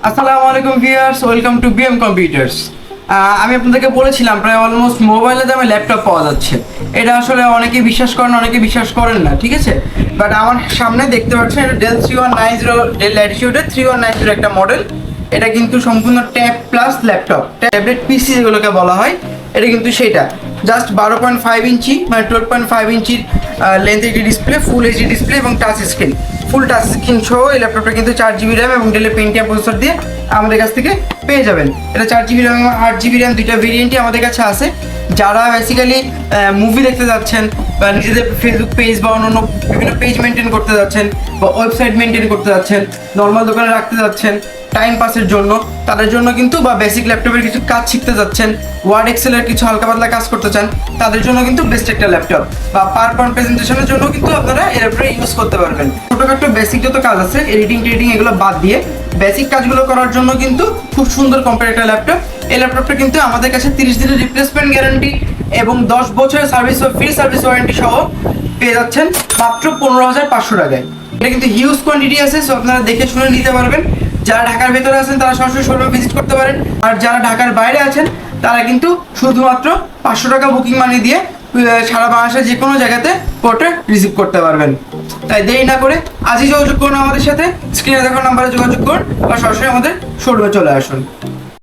আসসালামু আলাইকুম viewers, welcome to BM computers. আমি আপনাদেরকে বলেছিলাম প্রায় অলমোস্ট মোবাইলের দামে ল্যাপটপ পাওয়া যাচ্ছে। এটা আসলে অনেকে বিশ্বাস করেন, অনেকে বিশ্বাস করেন না, ঠিক আছে। বাট আমার সামনে দেখতে পাচ্ছেন এটা ডেল 3190, ডেল ল্যাটিটিউডের 3190 একটা মডেল। এটা কিন্তু সম্পূর্ণ ট্যাব প্লাস ল্যাপটপ, ট্যাবলেট পিসি যেগুলোকে বলা হয়। এটা কিন্তু সেটা জাস্ট 12.5 ইঞ্চি মানে 12.5 ইঞ্চির লেন্থ একটি ডিসপ্লে, ফুল এইচডি ডিসপ্লে এবং টাচ স্ক্রিন, ফুল টাচ স্ক্রিন সহ এই ল্যাপটপটা কিন্তু 4GB র্যাম এবং ডেলের পেন্টিয়াম প্রসেসর দিয়ে আমাদের কাছ থেকে পেয়ে যাবেন। এটা 4GB র্যাম এবং 8GB র্যাম দুইটা ভেরিয়েন্টই আমাদের কাছে আছে। যারা বেসিক্যালি মুভি দেখতে যাচ্ছেন বা নিজেদের ফেসবুক পেজ বা অন্য বিভিন্ন পেজ মেনটেন করতে যাচ্ছেন বা ওয়েবসাইট মেনটেন করতে যাচ্ছেন, নর্মাল দোকানে রাখতে যাচ্ছেন টাইম পাসের জন্য, তাদের জন্য কিন্তু বা বেসিক ল্যাপটপের কিছু কাজ শিখতে যাচ্ছেন, ওয়ার্ড এক্সেলের কিছু হালকা পাতলা কাজ করতে চান, তাদের জন্য কিন্তু বেস্ট একটা ল্যাপটপ। বা পাওয়ার পয়েন্ট প্রেজেন্টেশনের জন্য কিন্তু আপনারা এর উপরে ইউজ করতে পারবেন। ছোটোখাটো বেসিক যত কাজ আছে, এডিটিং টেডিং এগুলো বাদ দিয়ে বেসিক কাজগুলো করার জন্য কিন্তু খুব সুন্দর কম্প্যাক্ট একটা ল্যাপটপ। এই ল্যাপটপটা কিন্তু আমাদের কাছে 30 দিনের রিপ্লেসমেন্ট গ্যারান্টি এবং 10 বছরের সার্ভিস ও ফ্রি সার্ভিস ওয়ারেন্টি সহ পেয়ে যাচ্ছেন মাত্র 15,500 টাকায়। এটা কিন্তু হিউজ কোয়ান্টিটি আছে, সো আপনারা দেখে শুনে নিতে পারবেন। যারা ঢাকার ভেতরে আছেন তারা সরাসরি শোরুমে ভিজিট করতে পারেন, আর যারা ঢাকার বাইরে আছেন তারা কিন্তু শুধুমাত্র 500 টাকা বুকিং মানি দিয়ে সারা বাংলাদেশের যে কোনো জায়গাতে পোর্টে রিসিভ করতে পারবেন। তাই দেরি না করে আজই যোগাযোগ করুন আমাদের সাথে, স্ক্রিনে দেখানো নাম্বারে যোগাযোগ করুন বা সরাসরি আমাদের শোরুমে চলে আসুন।